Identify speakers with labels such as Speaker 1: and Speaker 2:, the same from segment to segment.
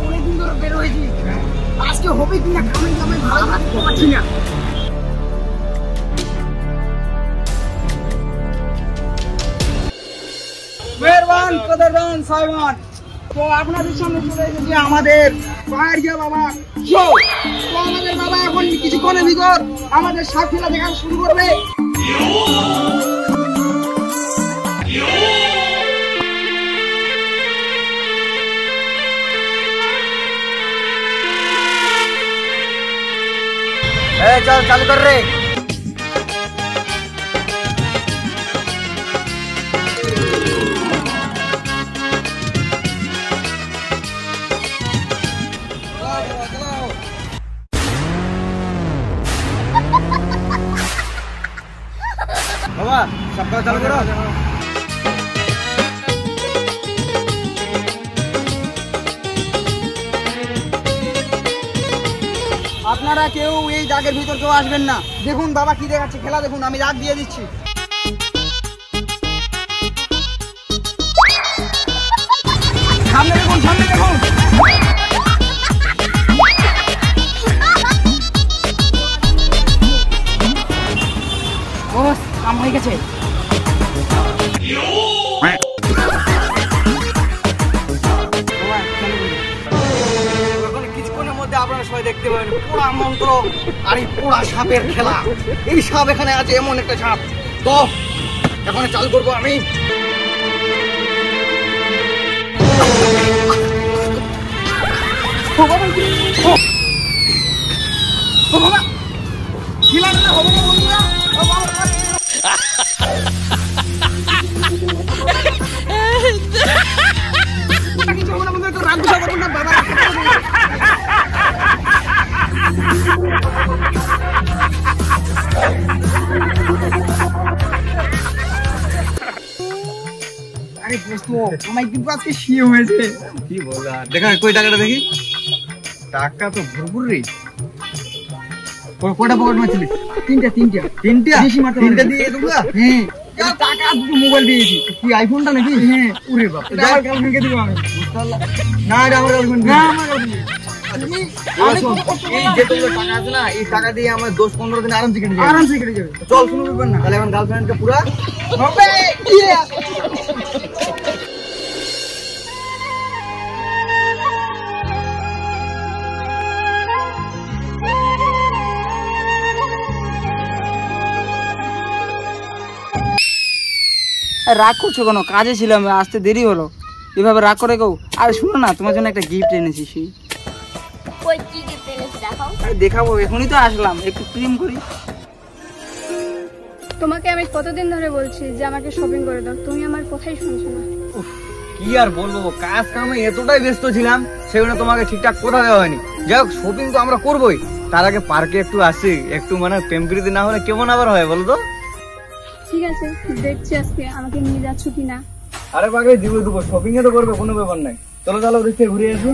Speaker 1: অনেকদিন ধরে বের হয়েছি, আজকে হবে কিনা কামে কামে ভালো লাগতে পারছি না। মেহরবান কদরদান সাইমন, তো আপনাদের সামনে চলে এসেছে আমাদের পাহাড়িয়া বাবা শো। তো আমাদের বাবা এখন কিছুক্ষণের ভিতর আমাদের সাপ খেলা দেখা শুরু করবে। चल चालू कर रे। बाबा सबका चालू करो। আপনারা কেউ এই দাগের ভিতর কেউ আসবেন না। দেখুন বাবা কি দেখাচ্ছে খেলা, দেখুন আমি দাগ দিয়ে দিচ্ছি। সামনে দেখুন, সামনে দেখুন। বস কাম হয়ে গেছে। কিছুক্ষণের মধ্যে আপনারা সবাই দেখতে পাবেন পোড়া মন্ত্র আর এই পোড়া সাপের খেলা। এই সাপ এখানে আছে, এমন একটা সাপ। তো এখন চালু করবো আমি। আরে দোস্ত আমার কিন্তু আজকে শিয়ে হয়েছে। কি বললা? দেখা কই টাকাটা দেখি। টাকা তো ভরপুর রে। কয়টা পকেট মারছিলি? তিনটা। বেশি মারতে তিনটা দিয়ে তোমরা? হ্যাঁ টাকা দুটো মোবাইল দিয়েছি। কি আইফোনটা নাকি? হ্যাঁ। ওরে বাপ, আমার গার্লফ্রেন্ডকে দিব আমি। না এটা আমার গার্লফ্রেন্ড না। আমার গার্লফ্রেন্ড এই যে তোর টাকা আছে না, এই টাকা দিয়ে আমার 10-15 দিন আরামসে কেটে যাবে। আরামসে কেটে যাবে। চল শুরু করবেন না তাহলে এখন গার্লফ্রেন্ডকে পুরা হবে। রাগ করছো কেন? কাজে ছিলাম, আসতে দেরি হলো। এভাবে রাগ করে কেউ? আর শুনো না, তোমার জন্য একটা গিফট এনেছি।
Speaker 2: কই কি গিফট এনেছিস দেখাও।
Speaker 1: আরে দেখাবো, এখনই তো আসলাম, একটু প্রেম করি।
Speaker 2: তোমাকে আমি কতদিন ধরে বলছি যে আমাকে শপিং করে দাও, তুমি আমার কথাই শুনছো না।
Speaker 1: কি আর বলবো, কাজ কামে এতটাই ব্যস্ত ছিলাম সেজন্য তোমাকে ঠিকঠাক কথা দেওয়া হয়নি। যাই হোক শপিং তো আমরা করবোই, তার আগে পার্কে একটু আসি, একটু মানে প্রেম প্রীতি না হলে কেমন আবার হয় বলো তো?
Speaker 2: ঠিক আছে দেখছি আজকে আমাকে নিয়ে যাচ্ছ কিনা।
Speaker 1: আরে বাগে দিব শপিং এ তো করবে, কোনো ব্যাপার নাই। চলো চলো দেখতে ঘুরে আসি।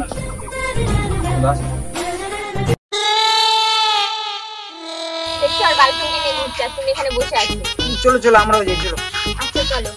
Speaker 2: তুমি এখানে বসে আছো।
Speaker 1: চলো চলো আমরাও যাই। চলো
Speaker 2: আচ্ছা চলো।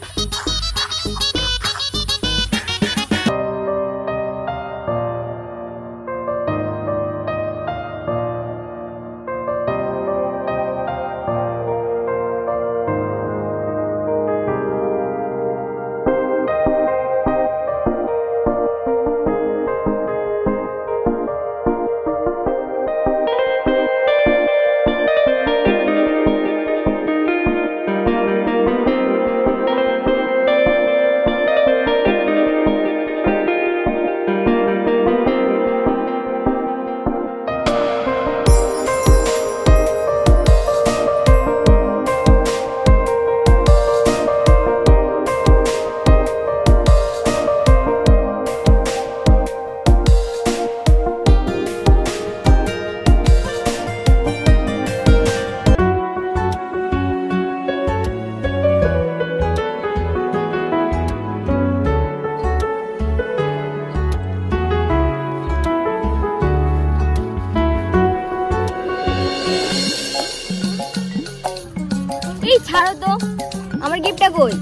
Speaker 2: ছাড়ো তো, আমার গিফটটা কই?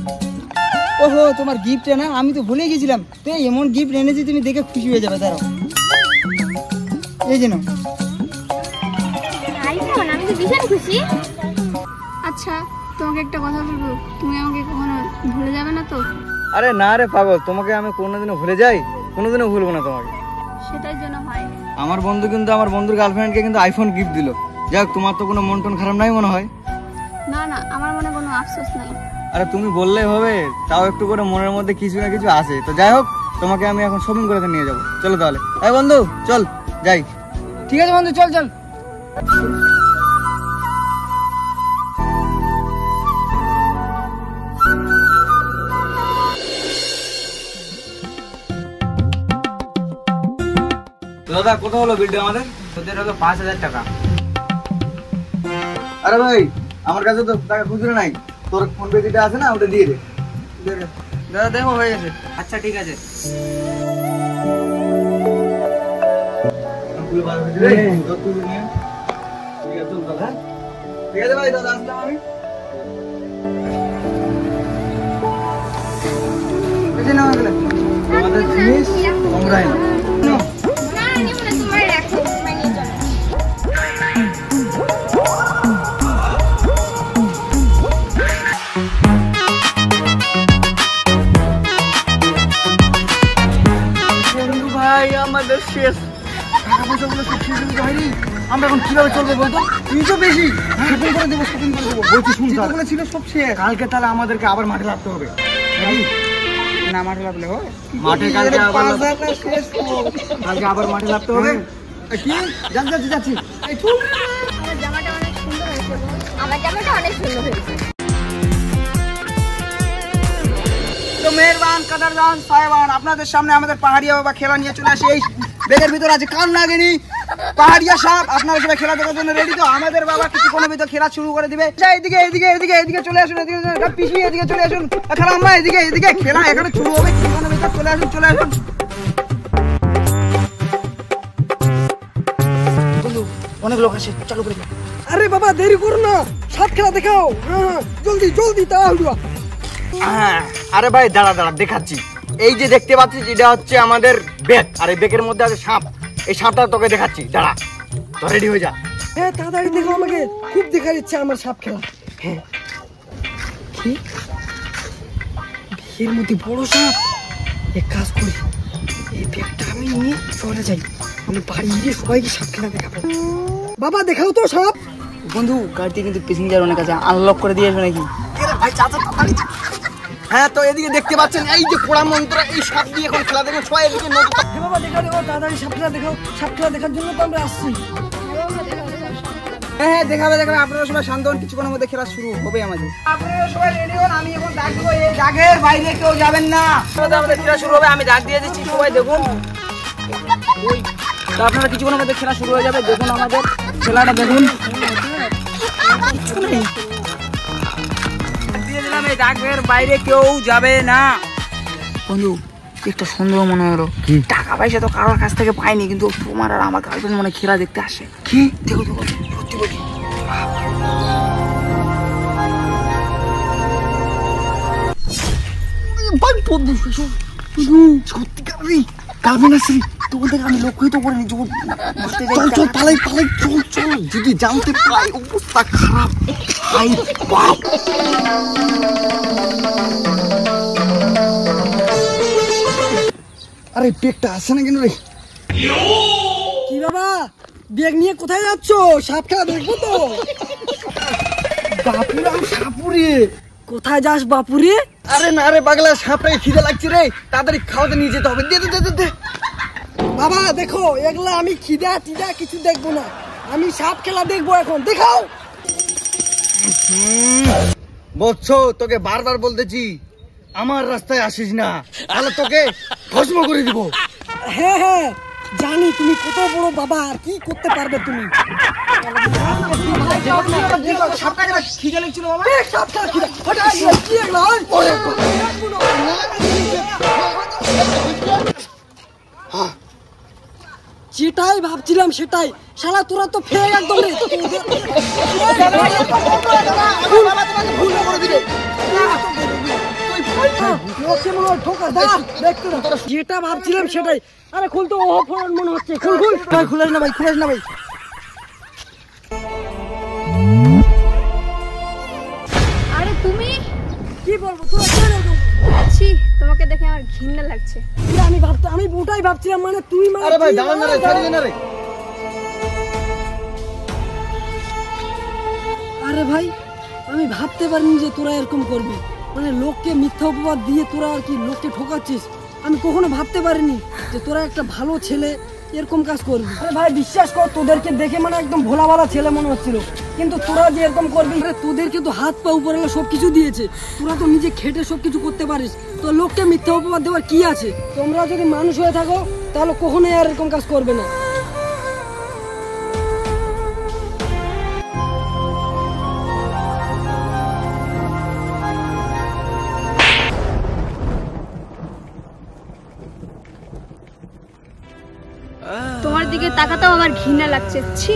Speaker 1: ওহো তোমার গিফট না, আমি তো ভুলে গেছিলাম। তো এমন গিফট এনেছি তুমি দেখে খুশি হয়ে যাবে। দাঁড়াও এই যে না
Speaker 2: আইফোন, আমি তো ভীষণ খুশি। আচ্ছা তোমাকে একটা কথা বলবো, তুমি আমাকে কখনো ভুলে যাবে না তো?
Speaker 1: আরে না রে পাগল, তোমাকে আমি কোনোদিনও ভুলে যাই? কোনোদিনও ভুলবো না তোমাকে।
Speaker 2: সেটাই যেন হয়।
Speaker 1: আমার বন্ধু কিন্তু আমার বন্ধুর গার্লফ্রেন্ডকে কিন্তু আইফোন গিফট দিল। যাক, তোমার তো কোনো মন টন খারাপ নাই মনে হয়?
Speaker 2: না না, আমার মনে কোনো আফসোস নাই।
Speaker 1: আরে তুমি বললেই হবে, তাও একটু করে মনের মধ্যে কিছু না কিছু আছে। তো যাই হোক, তোমাকে আমি এখন শপিং করে নিয়ে যাবো। চলো তাহলে। এই বন্ধু চল যাই।
Speaker 3: ঠিক আছে বন্ধু, চল চল।
Speaker 1: দাদা কত হলো বিলটা আমাদের?
Speaker 3: তোদের হলো 5,000 টাকা।
Speaker 1: আরে ভাই, আমার কাছে তো টাকা খুচরো নাই, তোর ফোন পে যেটা আছে না ওটা দিয়ে দে।
Speaker 3: দাদা দেখো হয়ে গেছে। আচ্ছা ঠিক আছে।
Speaker 1: ঠিক আছে ভাই, দাদা আসলাম আমি। বেশি না হলে আমাদের জিনিস তোমরাই না।
Speaker 2: না নিব না, তোমার রাখো, তোমার নিয়ে চলো।
Speaker 1: বন্ধু ভাই, আমাদের শেষ। টাকা পয়সা গুলো সব শেষ হয়ে হয়নি। আমরা এখন কিভাবে চলবো বলতো? তুই তো বেশি শপিং করে দেবো, শপিং করে দেবো বলছি। শুনতে যেগুলো ছিল সব শেষ। কালকে তাহলে আমাদেরকে আবার মাঠে লাগতে হবে।
Speaker 3: না মাঠে লাগলে হয়?
Speaker 1: মাঠে কালকে আবার
Speaker 3: কালকে আবার মাঠে লাগতে হবে।
Speaker 1: কি যাচ্ছি যাচ্ছি।
Speaker 2: আমার জামাটা অনেক সুন্দর হয়েছে বল। আমার জামাটা অনেক সুন্দর হয়েছে।
Speaker 3: তো মেহেরবান, কাদারদান, সাহেবান, আপনাদের সামনে আমাদের পাহাড়িয়া বাবা খেলা নিয়ে চলে আসে। এই বেগের ভিতর আছে কান লাগেনি পাহাড়িয়া সাপ। আপনারা সবাই খেলা দেখার জন্য রেডি তো? আমাদের বাবা কিছুক্ষণের ভিতর খেলা শুরু করে দিবে। এদিকে এদিকে এদিকে এদিকে চলে আসুন, এদিকে পিছিয়ে এদিকে চলে আসুন। খেলা আমরা এদিকে এদিকে খেলা এখানে শুরু হবে। কিছুক্ষণের ভিতর চলে আসুন, চলে আসুন। বন্ধু অনেক লোক আছে, চালু করে।
Speaker 4: আরে বাবা দেরি করো না, সাপ খেলা দেখাও। হ্যাঁ জলদি জলদি তাড়াহুড়ো।
Speaker 1: হ্যাঁ, আরে ভাই দাঁড়া দাঁড়া, দেখাচ্ছি। এই যে দেখতে পাচ্ছিস, এটা হচ্ছে আমাদের বেগ, আর এই বেগের মধ্যে আছে সাপ। এই সাপটা তোকে দেখাচ্ছি, দাঁড়া, তো রেডি হয়ে যা।
Speaker 4: হ্যাঁ তাড়াতাড়ি দেখো, আমাকে খুব দেখার ইচ্ছে আমার সাপ খেলা। হ্যাঁ কি এর মধ্যে বড় সাপ? এক কাজ করি, এই ব্যাগটা আমি নিয়ে চলে যাই, আমি বাড়ি গিয়ে সবাইকে সাপ খেলা দেখাবো। বাবা দেখাও তো সাপ।
Speaker 3: বন্ধু গাড়িতে কিন্তু প্যাসেঞ্জার অনেক আছে, আনলক করে দিয়ে আসবে নাকি?
Speaker 1: ভাই চাচা তাড়াতাড়ি। হ্যাঁ, তো এদিকে দেখতে পাচ্ছেন এই যে পোড়া মন্ত্র, এই সাপ দিয়ে এখন খেলা দেখবেন সবাই। এদিকে নদী।
Speaker 4: হে বাবা দেখাও দেখাও, তাড়াতাড়ি সাপ খেলা দেখাও। সাপ খেলা দেখার জন্য তো আমরা আসছি।
Speaker 3: হ্যাঁ হ্যাঁ দেখাবে দেখাবে। আপনারা সবাই শান্ত হন, কিছুক্ষণের মধ্যে খেলা শুরু হবে আমাদের। আপনারা সবাই রেডি হন, আমি এখন ডাক দেবো। এই ডাকের বাইরে কেউ যাবেন না। আমাদের খেলা শুরু হবে, আমি ডাক দিয়ে দিচ্ছি, সবাই দেখুন। তো আপনারা কিছুক্ষণের মধ্যে খেলা শুরু হয়ে যাবে। দেখুন আমাদের খেলাটা দেখুন। দিয়ে দিলাম, এই ডাকের বাইরে কেউ যাবে না। বন্ধু একটা সুন্দর মনে হলো। টাকা পয়সা তো কারোর কাছ থেকে পাইনি, কিন্তু তোমার আর আমার গার্লফ্রেন্ড মনে খেলা দেখতে আসে। কি দেখো দেখো, সত্যি বলি।
Speaker 1: আমি লক্ষ্যই তো করিনি। চল চল পালাই পালাই, চল চল। যদি জানতে পাই অবস্থা খারাপ। আরে ব্যাগটা আসে না কেন রে?
Speaker 4: কি বাবা ব্যাগ নিয়ে কোথায় যাচ্ছ? সাপ খেলা দেখবো তো।
Speaker 1: বাপুরে, আমি সাপুরে।
Speaker 4: কোথায় যাস বাপুরে?
Speaker 1: আরে না রে পাগলা, সাপটাকে খিদে লাগছে রে, তাড়াতাড়ি খাওয়াতে নিয়ে যেতে হবে। দে দে দে দে।
Speaker 4: বাবা দেখো, এগুলা আমি খিদা টিদা কিছু দেখবো না, আমি সাপ খেলা দেখবো এখন। দেখাও।
Speaker 1: বৎস, তোকে বারবার বলতেছি আমার রাস্তায় আসিস না, তাহলে তোকে ভস্ম করে দিব।
Speaker 4: হ্যাঁ হ্যাঁ জানি তুমি কত বড় বাবা, আর কি করতে পারবে তুমি।
Speaker 3: সাপটাকে খিদে লেগেছিল বাবা।
Speaker 4: সাপ খেলা খিদা, হঠাৎ কি এগুলা? যেটাই ভাবছিলাম সেটাই, শালা তোরা তো ফের একদম রে। লোককে মনে হয় ঠোকা দাঁড়া দেখতে না যেটা ভাবছিলাম সেটাই আরে খুল তো ও ফোন মনে হচ্ছে খুল খুল
Speaker 3: ভাই খুলেস না ভাই, খুলেস না ভাই।
Speaker 2: আরে তুমি
Speaker 4: কি বলবো তোরা কেন এরকম?
Speaker 2: ছি, তোমাকে দেখে আমার ঘৃণা লাগছে।
Speaker 4: আমি ওটাই ভাবছিলাম মানে তুই মানে
Speaker 1: আরে ভাই দাঁড়ান না রে, ছাড়িয়ে না রে।
Speaker 4: আরে ভাই আমি ভাবতে পারিনি যে তোরা এরকম করবি মানে লোককে মিথ্যা অপবাদ দিয়ে তোরা আর কি লোককে ঠকাচ্ছিস আমি কখনো ভাবতে পারিনি যে তোরা একটা ভালো ছেলে এরকম কাজ করবি আরে ভাই বিশ্বাস কর তোদেরকে দেখে মানে একদম ভোলা ভালা ছেলে মনে হচ্ছিল কিন্তু তোরা যে এরকম করবি আরে তোদেরকে তো হাত পা উপরে সব কিছু দিয়েছে তোরা তো নিজে খেটে সব কিছু করতে পারিস তো লোককে মিথ্যা অপবাদ দেওয়ার কি আছে তোমরা যদি মানুষ হয়ে থাকো তাহলে কখনোই আর এরকম কাজ করবে না
Speaker 2: তোমার দিকে তাকাতেও আমার ঘৃণা লাগছে। ছি,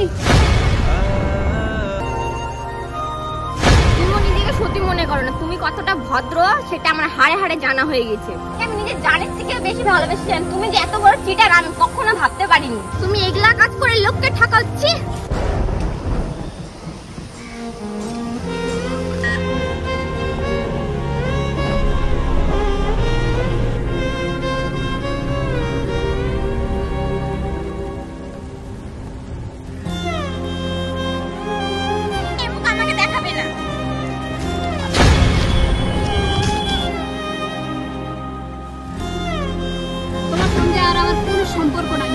Speaker 5: তুমি নিজেকে সত্যি মনে করো না, তুমি কতটা ভদ্র সেটা আমার হাড়ে হাড়ে জানা হয়ে গেছে। আমি নিজের জানের থেকে বেশি ভালোবাসিলাম, তুমি যে এত বড় চিটার আমি কখনো ভাবতে পারিনি। তুমি এগুলা কাজ করে লোককে ঠকাচ্ছি। আমাকে দেখাবে না।
Speaker 2: তোমার সঙ্গে আর আমার কোনো সম্পর্ক নাই।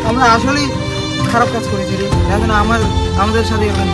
Speaker 3: আমরা আসলেই খারাপ কাজ করেছি রে, এখন আমাদের সাথে এরকম